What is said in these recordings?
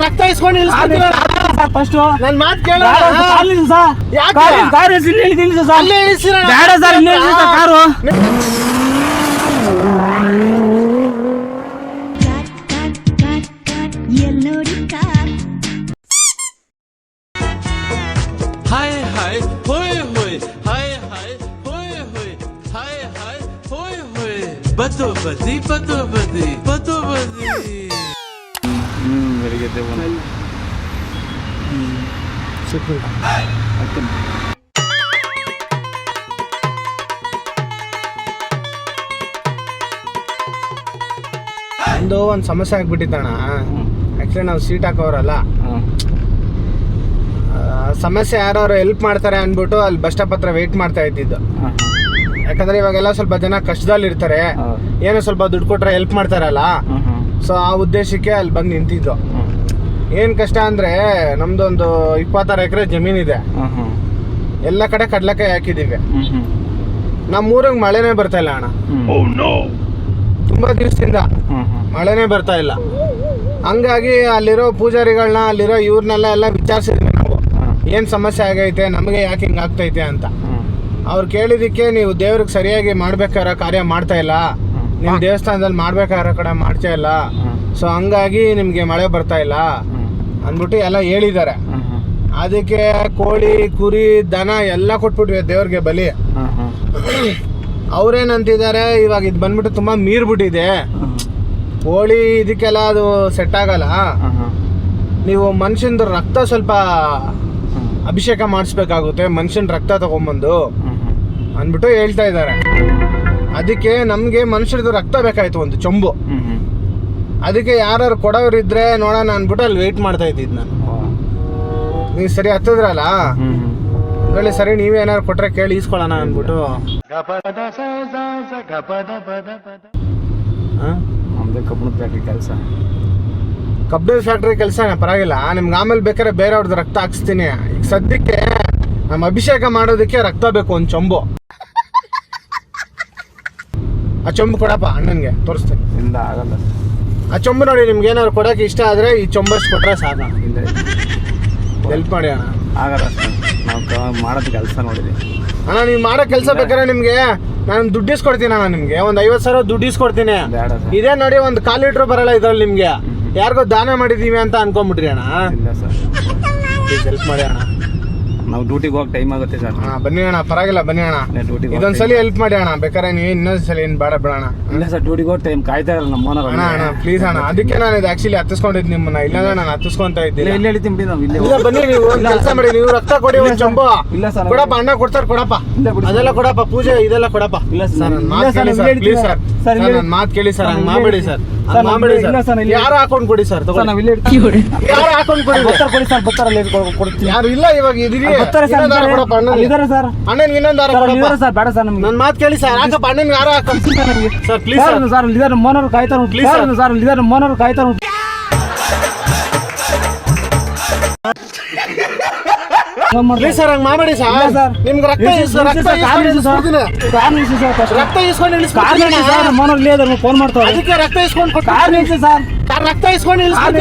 ರಕ್ತ ಇಸ್ಕೊಂಡು ನಿಲ್ಸ್ಕೊಡ್ತೀನಿ ಫಸ್ಟ್ ನನ್ನ ಮಾತು ಕೇಳು ಕಾರು ಇಳಿಸಿ ಸರ್ ಅಲ್ಲೇ ಇಳಿಸಿರ ಬೇಡ ಸರ್ ಇಲ್ಲೇ ಇಳಿಸಿ ಸರ್ ಕಾರು हाय हाय होय होय हाय हाय होय होय हाय हाय होय होय बतो बदी ಬೆಳಿಗ್ಗೆ ಒಂದು ಸಮಸ್ಯೆ ಆಗ್ಬಿಟ್ಟಿತ್ತಣ್ಣ. ಆಕ್ಚುಲಿ ನಾವು ಸೀಟ್ ಹಾಕೋರಲ್ಲ, ಸಮಸ್ಯೆ ಯಾರು ಹೆಲ್ಪ್ ಮಾಡ್ತಾರೆ ಅಂದ್ಬಿಟ್ಟು ಅಲ್ಲಿ ಬಸ್ ಸ್ಟಾಪ್ ಹತ್ರ ವೇಟ್ ಮಾಡ್ತಾ ಇದ್ದಿದ್ದು. ಯಾಕಂದ್ರೆ ಇವಾಗೆಲ್ಲ ಸ್ವಲ್ಪ ಜನ ಕಷ್ಟದಲ್ಲಿ ಇರ್ತಾರೆ, ಏನೋ ಸ್ವಲ್ಪ ದುಡ್ಡು ಕೊಟ್ರೆ ಹೆಲ್ಪ್ ಮಾಡ್ತಾರಲ್ಲ, ಸೊ ಆ ಉದ್ದೇಶಕ್ಕೆ ಅಲ್ಲಿ ಬಂದು ನಿಂತಿದ್ದು. ಏನ್ ಕಷ್ಟ ಅಂದ್ರೆ ನಮ್ದೊಂದು 26 ಎಕರೆ ಜಮೀನಿದೆ, ಎಲ್ಲ ಕಡೆ ಕಡ್ಲೆಕಾಯಿ ಹಾಕಿದೀವಿ. ನಮ್ಮೂರಿಗೆ ಮಳೆನೇ ಬರ್ತಾ ಇಲ್ಲ ಅಣ್ಣ, ತುಂಬಾ ದಿವಸದಿಂದ ಮಳೆನೇ ಬರ್ತಾ ಇಲ್ಲ. ಹಂಗಾಗಿ ಅಲ್ಲಿರೋ ಪೂಜಾರಿಗಳನ್ನ, ಅಲ್ಲಿರೋ ಇವ್ರನ್ನೆಲ್ಲ ವಿಚಾರಿಸಿದ್ವಿ ನಾವು, ಏನ್ ಸಮಸ್ಯೆ ಆಗೈತೆ, ನಮಗೆ ಯಾಕೆ ಹಿಂಗ್ ಆಗ್ತೈತೆ ಅಂತ. ಅವ್ರು ಕೇಳಿದಕ್ಕೆ, ನೀವು ದೇವ್ರಿಗೆ ಸರಿಯಾಗಿ ಮಾಡ್ಬೇಕಾರೋ ಕಾರ್ಯ ಮಾಡ್ತಾ ಇಲ್ಲ, ನಿಮ್ ದೇವಸ್ಥಾನದಲ್ಲಿ ಮಾಡ್ಬೇಕಾರೋ ಕಡೆ ಮಾಡ್ತಾ ಇಲ್ಲ, ಸೊ ಹಂಗಾಗಿ ನಿಮ್ಗೆ ಮಳೆ ಬರ್ತಾ ಇಲ್ಲ ಅಂದ್ಬಿಟ್ಟು ಎಲ್ಲ ಹೇಳಿದ್ದಾರೆ. ಅದಕ್ಕೆ ಕೋಳಿ, ಕುರಿ, ದನ ಎಲ್ಲ ಕೊಟ್ಬಿಟ್ವಿ ದೇವ್ರಿಗೆ ಬಲಿ. ಅವ್ರೇನಂತಿದ್ದಾರೆ, ಇವಾಗ ಇದು ಬಂದ್ಬಿಟ್ಟು ತುಂಬಾ ಮೀರ್ಬಿಟ್ಟಿದೆ, ಕೋಳಿ ಇದಕ್ಕೆಲ್ಲ ಅದು ಸೆಟ್ ಆಗಲ್ಲ, ನೀವು ಮನುಷ್ಯಂದು ರಕ್ತ ಸ್ವಲ್ಪ ಅಭಿಷೇಕ ಮಾಡಿಸ್ಬೇಕಾಗುತ್ತೆ, ಮನುಷ್ಯನ ರಕ್ತ ತಗೊಂಬಂದು ಅಂದ್ಬಿಟ್ಟು ಹೇಳ್ತಾ ಇದ್ದಾರೆ. ಅದಕ್ಕೆ ನಮ್ಗೆ ಮನುಷ್ಯರದು ರಕ್ತ ಬೇಕಾಯ್ತು, ಒಂದು ಚೊಂಬು. ಅದಕ್ಕೆ ಯಾರು ಕೊಡೋರಿದ್ರೆ ನೋಡೋಣ ಅಂದ್ಬಿಟ್ಟು ಅಲ್ಲಿ ವೆಯ್ಟ್ ಮಾಡ್ತಾ ಇದ್ದಿದ್ದು ನಾನು. ನೀವು ಸರಿ ಹತ್ತದ್ರಲ್ಲ, ಹೇಳಿ ಸರಿ ನೀವೇ ಏನಾರು ಕೊಟ್ರೆ ಕೇಳಿ ಈಸ್ಕೊಳ್ಳೋಣ ಅಂದ್ಬಿಟ್ಟು. ಕಬ್ಬಣದ ಫ್ಯಾಕ್ಟ್ರಿ ಕೆಲಸ, ಕಬ್ಬಣದ ಫ್ಯಾಕ್ಟ್ರಿ ಕೆಲಸನೇ ಪರವಾಗಿಲ್ಲ, ನಿಮ್ಗೆ ಆಮೇಲೆ ಬೇಕಾದ್ರೆ ಬೇರೆಯವ್ರದ್ದು ರಕ್ತ ಹಾಕ್ಸ್ತೀನಿ. ಈಗ ಸದ್ಯಕ್ಕೆ ನಮ್ಮ ಅಭಿಷೇಕ ಮಾಡೋದಕ್ಕೆ ರಕ್ತ ಬೇಕು, ಒಂದು ಚೊಂಬು. ಆ ಚೊಂಬು ಕೊಡಪ್ಪ ಅಣ್ಣನ್ಗೆ, ತೋರಿಸ್ತೀನಿ. ಇಲ್ಲ ಆಗಲ್ಲ. ಆ ಚೊಂಬು ನೋಡಿ, ನಿಮ್ಗೆ ಏನಾದ್ರು ಕೊಡೋಕೆ ಇಷ್ಟ ಆದರೆ ಈ ಚೊಂಬಷ್ಟು ಕೊಟ್ಟರೆ ಸಾಕು. ಇಲ್ಲ ಹೆಲ್ಪ್ ಮಾಡಿ ಅಣ್ಣ. ಆಗಲ್ಲ, ನಾವು ಮಾಡೋದು ಕೆಲಸ ನೋಡಿದ್ವಿ ಅಣ್ಣ. ನೀವು ಮಾಡೋ ಕೆಲಸ ಬೇಕಾದ್ರೆ ನಿಮಗೆ ನಾನು ದುಡ್ಡು ಇಸ್ಕೊಡ್ತೀನಿ ಅಣ್ಣ, ನಿಮಗೆ ಒಂದು 50,000 ದುಡ್ಡು ಇಸ್ಕೊಡ್ತೀನಿ. ಇದೇ ನೋಡಿ, ಒಂದು 1/4 ಲೀಟ್ರ್ ಬರಲ್ಲ ಇದ್ರಲ್ಲಿ, ನಿಮಗೆ ಯಾರಿಗೋ ದಾನ ಮಾಡಿದೀವಿ ಅಂತ ಅನ್ಕೊಂಬಿಟ್ರಿ ಅಣ್ಣ. ಇಲ್ಲ ಸರ್, ಪ್ಲೀಸ್ ಹೆಲ್ಪ್ ಮಾಡಿ ಅಣ್ಣ. ನಾವು ಡ್ಯೂಟಿಗೆ ಹೋಗಿ ಟೈಮ್ ಆಗುತ್ತೆ ಸರ್. ಬನ್ನಿ ಅಣ್ಣ, ಪರವಾಗಿಲ್ಲ ಬನ್ನಿ ಅಣ್ಣ, ಇದೊಂದ್ಸಲಿ ಹೆಲ್ಪ್ ಮಾಡಿ ಅಣ್ಣ. ಬೇಕಾದ್ರೆ ನೀವು ಇನ್ನೊಂದ್ಸಲಿ ಏನು ಬೇಡ ಬಿಡೋಣ. ಇಲ್ಲ ಸರ್, ಡ್ಯೂಟಿಗೆ ಹೋಗಿ ಟೈಮ್ ಕಾಯ್ತಾ ಇರಲ್ಲ ನಮ್ಮ ಓನರ್. ಅಣ್ಣ ಪ್ಲೀಸ್ ಅಣ್ಣ, ಅದಕ್ಕೆ ನಾನು ಇದು ಆಕ್ಚುಲಿ ಹತ್ತಿಸ್ಕೊಂಡಿದ್ದು ನಿಮ್ಮನ್ನ, ಇಲ್ಲಾಂದ್ರೆ ನಾನು ಹತ್ತಿಸ್ಕೊಂತ ಇದ್ದೀನಿ. ಇಲ್ಲಿ ಹೇಳ್ತೀನಿ ನಾವು. ಇಲ್ಲ ಬನ್ನಿ, ನೀವು ಕೆಲಸ ಮಾಡಿ, ನೀವು ರಕ್ತ ಕೊಡಿ, ಒಂದು ಚೊಂಬು. ಇಲ್ಲ ಸರ್, ಕೊಡಪ್ಪ, ಅಣ್ಣ ಕೊಡ್ತಾರೆ, ಕೊಡಪ್ಪ, ಅದೆಲ್ಲ ಕೊಡಪ್ಪ, ಪೂಜೆ ಇದೆಲ್ಲ ಕೊಡಪ್ಪ. ಇಲ್ಲ ಸರ್, ನನ್ನ ಮಾತು ಕೇಳಿ ಸರ್, ಪ್ಲೀಸ್ ಸರ್, ನನ್ನ ಮಾತು ಕೇಳಿ ಸರ್, ಹಂಗೆ ಮಾಡಬೇಡಿ ಸರ್, ಮಾಡಬೇಡಿ ಸರ್. ಯಾರು ಹಾಕೊಂಡು ಕೊಡಿ ಸರ್, ಯಾರು ಹಾಕೊಂಡು ಕೊಡಿ, ಕೊಡಿ ಸರ್, ಬರ್ತಾರಲ್ಲಿ ಕೊಡ್ತೀನಿ. ಯಾರು ಇಲ್ಲ ಇವಾಗ ಇದೀವಿ, ಕೊಡಪ್ಪ ಇದಾರೆ ಸರ್, ಅಣ್ಣನಿಗೆ ಇನ್ನೊಂದು ಸರ್. ಬೇಡ ಸರ್, ನಮ್ಗೆ ನನ್ನ ಮಾತು ಕೇಳಿ ಸರ್, ಹಾಕಪ್ಪ ಅಣ್ಣನಿಗೆ ಯಾರು ಹಾಕ ಸರ್, ಪ್ಲೀಸ್ ಸರ್. ಸರ್ ಇದಾರೆ ಮೋನರು ಕಾಯ್ತಾರ, ಪ್ಲೀಸ್ ಸರ್, ಇದಾರೆ ಮೋನರು ಕಾಯ್ತಾರ. ಪ್ಲೀಸ್ ಸರ್, ಹಂಗೆ ಮಾಡಬೇಡಿ ಸರ್. ನಿಮ್ಗೆ ರಕ್ತ ರಕ್ತ ಇಸ್ಕೊಂಡು ಇಳಿಸ್ಕೊಂಡು ಮೋನರ್ ಇಲ್ಲೇ ಇದಾರೆ, ಫೋನ್ ಮಾಡ್ತಾರೆ. ಅದಕ್ಕೆ ರಕ್ತ ಇಸ್ಕೊಂಡು ಕೊಟ್ಟು ಸರ್, ರಕ್ತ ಇಸ್ಕೊಂಡು ಇಳಿಸ್ಕೊಂಡು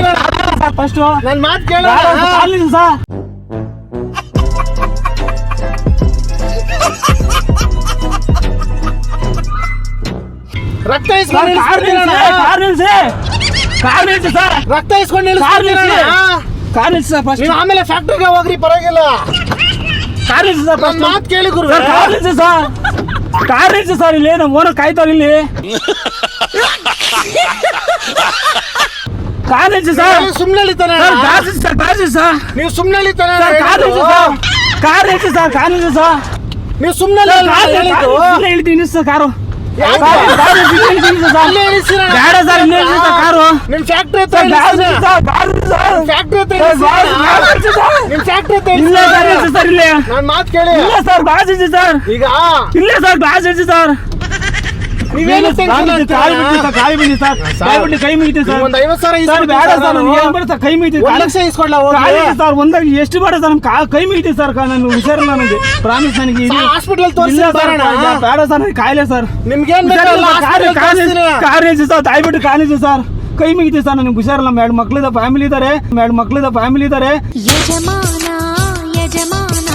ಫಸ್ಟ್ ನನ್ನ ಮಾತು ಕೇಳಿ ಸರ್. ರಕ್ತ ಇಸ್ಕೊಂಡು ರಕ್ತ ಇಸ್ಕೊಂಡು ನೀವು ಆಮೇಲೆ ಫ್ಯಾಕ್ಟ್ರಿಗೆ ಹೋಗ್ರಿ, ಪರವಾಗಿಲ್ಲ. ಮಾತು ಕೇಳಿ ಗುರು, ಸರ್ ಇಲ್ಲಿ ನಮ್ಮ ಓನರ್ ಕಾಯ್ತಾರ, ಇಲ್ಲಿ ಸುಮ್ಮನೆ ನೀವು ಸುಮ್ಮನೆ ನೀವು ಸುಮ್ಮನೆ ಹೇಳ್ತೀನಿ ಸರ್. ಕಾರು ಕಾರು ನಿಮ್ ಫ್ಯಾಕ್ಟ್ರಿ ನನ್ನ ಮಾತು ಕೇಳಿ. ಇಲ್ಲ ಸರ್, ಗ್ಲಾಸ್ ಇದೆ ಸರ್. ಈಗ ಇಲ್ಲ ಸರ್, ಗ್ಲಾಸ್ ಇದೆ ಸರ್. ನೀವೇನು ಕಾಯಿ ಬಿಡಿ ಸರ್, ಕೈ ಮುಗಿತೀವಿ ಸರ್. ಒಂದು 50,000 ಬೇಡ ಸರ್, ಕೈ ಮುಗಿತೀವಿ. 1 ಲಕ್ಷ ಇಸ್ಕೊಡ್ಲಾ ಸರ್, ಒಂದಾಗ ಎಷ್ಟು ಬೇಡ ಸರ್, ನಮ್ ಕೈ ಮುಗಿತೀವಿ ಸರ್. ನಾನು ಹುಷಾರಿಲ್ಲ, ನನಗೆ ಪ್ರಾಮಿಸ್, ನನಗೆ ಹಾಸ್ಪಿಟಲ್ ಬೇಡ ಸರ್, ನನಗೆ ಕಾಯಿಲೆ ಸರ್. ನಿಮ್ಗೇನ್ ಕಾರ್ ಸರ್, ದಯವಿಟ್ಟು ಕಾಲಿದೆ ಸರ್. ಕೈ ಮುಗಿತೀವಿ ಸರ್, ನನಗೆ ಹುಷಾರಿಲ್ಲ. 2 ಮಕ್ಳಿದ ಫ್ಯಾಮಿಲಿ ಇದ್ದಾರೆ, 2 ಮಕ್ಳಿದ ಫ್ಯಾಮಿಲಿ ಇದ್ದಾರೆ. ಯಜಮಾನ ಯಜಮಾನ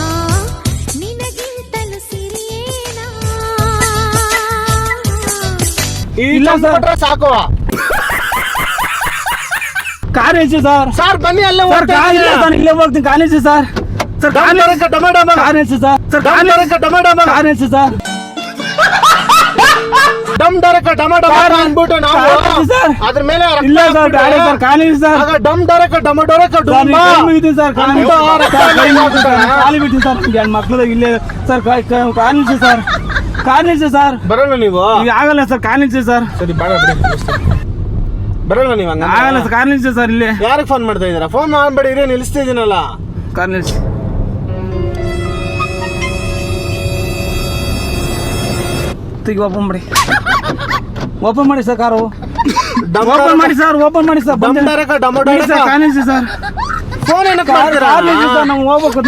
ನಿನಗಿಂತಲೂ ಸಿರಿಯೇನಾ? ಇಲ್ಲ sir. ಸರ್ ಸಾಕು ಕಾರ್ ಹೆಚ್ಚು ಸರ್. ಸರ್ ಬನ್ನಿ ಅಲ್ಲೇ ಸರ್ ಹೋಗ್ತಾ ಕಾರ್ ಇಲ್ಲ ಇದ್ದೀರಾ? ಸರ್, ಇಲ್ಲೇ ಹೋಗ್ತೀನಿ. ಕಾರ್ ಹೆಚ್ಚು ಸರ್. ಸರ್ ಡಮ್ ಡರಕ ಡಮ ಡಮ. ಕಾರ್ ಹೆಚ್ಚು ಸರ್. ಸರ್ ಡಮ್ ಡರಕ ಡಮ ಡಮ. ಕಾರ್ ಹೆಚ್ಚು ಸರ್. ಡಮ್ ಡರಕ ಡಮ ಡಮ ಅಂದ್ಬಿಟ್ಟು ನಾವು ಕಾರ್ ಹೆಚ್ಚು ಸರ್. ಅದ್ರ ಮೇಲೆ ರಕ್ತ ಇಲ್ಲ ಸರ್, ಹಾಕ್ಬಿಟ್ರೆ ಗಾಡಿ ಸರ್, ಕಾರ್ ಹೆಚ್ಚು ಸರ್. ಆಗ ಡಮ್ ಡರಕ ಡಮ ಡರಕ ಸರ್, ಡುಮ್ಮ. ನೀವು ಕೈ ಮುಗಿತೀವಿ ಸರ್. ಕಾರ್ ಅಂದ್ಬಿಟ್ಟು ಆ ರಕ್ತ ಕೈ ಮುಗಿತೀವಿ ಹಾಕ್ಬಿಟ್ರೆ ಸರ್. ಕಾಲಿ ಬಿಡ್ತೀನಿ ಸರ್. ನಿಮ್ಗೆ 2 ಮಕ್ಳಿದ ಇಲ್ಲೇ ಸರ್. ಕಾರ್ ನಿಲ್ಸಿ ಸರ್, ಕಾರ್ ನಿಲ್ಸಿ ಸರ್. ಬರಲ್ಲ ನೀವು? ಈಗ ಆಗಲ್ಲ ಸರ್, ಕಾರ್ ನಿಲ್ಸಿ ಸರ್. ಸರಿ ಬೇಡ ಬಿಡಿ. ಬರಲ್ಲ ನೀವು ಹಂಗ? ಆಗಲ್ಲ ಸರ್, ಕಾರ್ ನಿಲ್ಸಿ ಸರ್. ಇಲ್ಲೇ ಯಾರಿಗೆ ಫೋನ್ ಮಾಡ್ತಾ ಇದ್ದೀರಾ? ಫೋನ್ ಮಾಡ್ಬೇಡಿ, ಇರೇ ನಿಲ್ಲಿಸ್ತಿದ್ದೀನಲ್ಲ. ಕಾರ್ ನಿಲ್ಸಿ. ತೆಗಿ, ಓಪನ್ ಮಾಡಿ, ಓಪನ್ ಮಾಡಿ ಸರ್. ಕಾರು ಓಪನ್ ಮಾಡಿ ಸರ್, ಓಪನ್ ಮಾಡಿ ಸರ್. ಡಮ್ ಡರಕ ಡಮ ಬಿಡಿ ಡರಕ. ಸರ್, ಕಾರ್ ನಿಲ್ಸಿ ಸರ್. ಫೋನ್ ಏನಕ್ಕೆ ಮಾಡ್ತೀರಾ? ಕಾರ್ ನಿಲ್ಸಿ ಸರ್, ನಾವು ಹೋಗ್ಬೇಕು.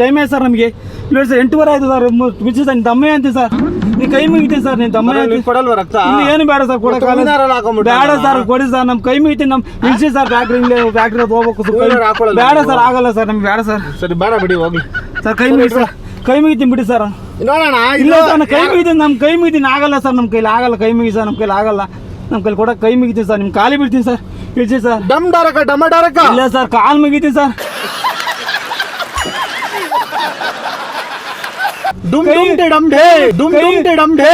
ಟೈಮ್ ಆಯ್ತು ಸರ್ ನಮಗೆ. ಇಲ್ಲ ಸರ್, 8:15 ಆಯ್ತು ಸರ್. ಬಿಚ್ಚಿ ಸರ್, ನಿನ್ನ ತಮ್ಮೇ ಅಂತೀವಿ ಸರ್. ನೀನು ಕೈ ಮುಗಿತೀನಿ ಸರ್, ನಿನ್ನ ತಮ್ಮ ನೀವು ಕೊಡಲ್ವ ರಕ್ತ? ಏನು ಬೇಡ ಸರ್, ಕೊಡಕ್ಕಾಗಲ್ಲ. ತುಳಿನಾರಲ್ಲಿ ಹಾಕೊಂಡ್ಬಿಟ್ಟು ಬೇಡ ಸರ್, ಕೊಡಿ ಸರ್. ನಮ್ಮ ಕೈ ಮುಗಿತೀನಿ. ನಮ್ಮ ನಿಲ್ಸಿ ಸರ್, ಫ್ಯಾಕ್ಟ್ರಿ ಫ್ಯಾಕ್ಟ್ರಿ ಹೋಗ್ಬೇಕು ಸರ್. ತುಳಿನಾರು ಹಾಕೊಳ್ಳಲ್ಲ ಬೇಡ ನೀವು? ಸರ್, ಆಗಲ್ಲ ಸರ್, ನಮ್ಗೆ ಬೇಡ ಸರ್. ಸರಿ ಬೇಡ ಬಿಡಿ, ಹೋಗ್ಲಿ ಸರ್ ಕೈ ಮುಗಿತಿ ಸರ್, ಕೈ ಮುಗಿತೀನಿ ಬಿಡಿ ಸರ್. ನೋಡೋಣ. ಇಲ್ಲ ಸರ್, ನಾನು ಕೈ ಮುಗಿತೀನಿ. ನಮ್ಮ ಕೈ ಮುಗಿತೀನಿ, ಆಗಲ್ಲ ಸರ್. ನಮ್ಮ ಕೈಲಿ ಆಗಲ್ಲ. ಕೈ ಮುಗಿ ಸರ್, ನಮ್ಮ ಕೈಲಿ ಆಗಲ್ಲ. ನಮ್ಮ ಕೈಲಿ ಕೊಡಕ್ಕೆ ಕೈ ಮುಗಿತೀನಿ ಸರ್. ನಿಮ್ಮ ಕಾಲಿ ಬಿಡ್ತೀನಿ ಸರ್. ಇಳಿಸಿ ಸರ್. ಡಮ್ ಡರಕ ಡಮ ಡರಕ. ಇಲ್ಲ ಸರ್, ಕಾಲು ಮುಗಿತೀನಿ ಸರ್. ಡುಮ್ ಡುಮ್ ಡೆ ಡಮ್ ಢೇ, ಡುಮ್ ಡುಮ್ ಡೆ ಡಮ್ ಢೇ.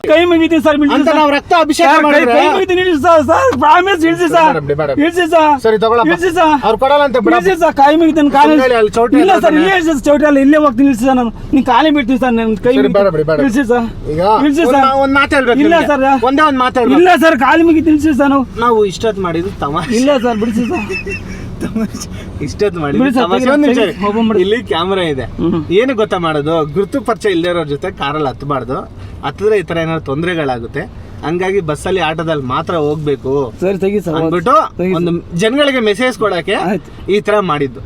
ಕೈ ಮುಗಿತೀನಿ ಸರ್, ಬಿಡ್ತೀನಿ ಅಂತ ಸರ್. ನಾವು ರಕ್ತ ಅಭಿಷೇಕ ಸರ್, ಮಾಡಿದ್ರೆ ಕೈ ಮುಗಿತೀನಿ, ಇಳಿಸಿ ಸರ್. ಸರ್ ಪ್ರಾಮಿಸ್, ಇಳಿಸಿ ಸರ್. ಬೇಡ, ಬೇಡ. ಇಳಿಸಿ ಸರ್. ಸರಿ ತಗೊಳಪ್ಪ. ಇಳಿಸಿ ಸರ್. ಅವ್ರು ಕೊಡಲ್ಲ ಅಂತ ಬಿಡ. ಇಳಿಸಿ ಸರ್, ಕೈ ಮುಗಿತೀನಿ. ಕಾಲು ಸುಮ್ನೆ ಅಲ್ಲಿ ಚೌಟ್ರಿ ಇಲ್ಲ ಎಲ್ಲ ಸರ್, ತಾನೆ? ಇಲ್ಲೇ ಇಳಿಸಿ ಸರ್, ಚೌಟ್ರಿ ಅಲ್ಲ, ಇಲ್ಲೇ ಹೋಗ್ತೀನಿ. ಇಳಿಸಿ ಸರ್, ನಾನು ನೀನು ಕಾಲಿ ಬಿಡ್ತೀನಿ ಸರ್. ನನ್ನ ಕೈ ಸರಿ, ಬೇಡ ಬಿಡಿ, ಬೇಡ. ಇಳಿಸಿ ಸರ್. ಈಗ ಇಳಿಸಿ ಸರ್. ಒಂದ್ ಮಾತು ಹೇಳ್ಬೇಕು ಇಲ್ಲ ನಿಮ್ಗೆ. ಸರ್. ಒಂದೇ ಒಂದ್ ಮಾತು ಹೇಳ್ಬೇಕು. ಇಲ್ಲ ಸರ್, ಕಾಲಿ ಮುಗಿತೀನಿ. ಇಳಿಸಿ ಸರ್. ನಾವು ಇಷ್ಟೊತ್ತು ಮಾಡಿದ್ದು ತಮಾಷೆ. ಇಲ್ಲ ಸರ್, ಬಿಡಿಸಿ ಸರ್. ಇಷ್ಟೊತ್ತು ಬಿಡಿ ಮಾಡಿದ್ದು ಸರ್, ತಮಾಷೆ. ತೆಗಿ, ಒಂದ್ ನಿಮಿಷ ತೆಗಿ, ಓಪನ್ ಮಾಡಿ. ಇಲ್ಲಿ ಕ್ಯಾಮ್ರಾ ಇದೆ. ಏನು ಗೊತ್ತಾ ಮಾಡೋದು? ಗುರುತು ಪರಿಚಯ ಇಲ್ಲದಿರೋರ್ ಜೊತೆ ಕಾರಲ್ಲಿ ಹತ್ತಬಾರ್ದು. ಹತ್ತಿದ್ರೆ ಈ ತರ ಏನಾದ್ರು ತೊಂದರೆಗಳಾಗುತ್ತೆ. ಹಂಗಾಗಿ ಬಸ್ಸಲ್ಲಿ ಆಟೋದಲ್ಲಿ ಮಾತ್ರ ಹೋಗ್ಬೇಕು ಸರಿ, ತೆಗಿ ಸರ್. ಅಂದ್ಬಿಟ್ಟು ತೆಗಿ ಸರ್. ಒಂದು ಜನಗಳಿಗೆ ಮೆಸೇಜ್ ಕೊಡಕ್ಕೆ ಆಯ್ತು. ಈ ತರ ಮಾಡಿದ್ದು.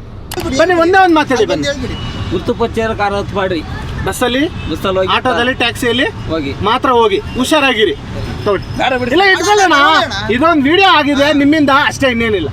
ಬನ್ನಿ, ಒಂದೇ ಒಂದ್ ಮಾತಾಡಿ ಬನ್ನಿ. ಗುರ್ತು ಪಚ್ಚೇರ ಕಾರ್ ಹತ್ತು ಮಾಡ್ರಿ. ಬಸ್ಸಲ್ಲಿ, ಬಸ್ಸಲ್ಲಿ ಹೋಗಿ ಆಟೋದಲ್ಲಿ, ಟ್ಯಾಕ್ಸಿಯಲ್ಲಿ ಹೋಗಿ ಮಾತ್ರ ಹೋಗಿ. ಹುಷಾರಾಗಿರಿ. ತಗೊಳ್ಳಿ. ಗಾಡಿ ಬಿಡಿ. ಇಲ್ಲ ಇಟ್ಕೊಳ್ಳೋಣ. ಇದೊಂದು ವಿಡಿಯೋ ಆಗಿದೆ ನಿಮ್ಮಿಂದ ಅಷ್ಟೇ, ಇನ್ನೇನಿಲ್ಲ.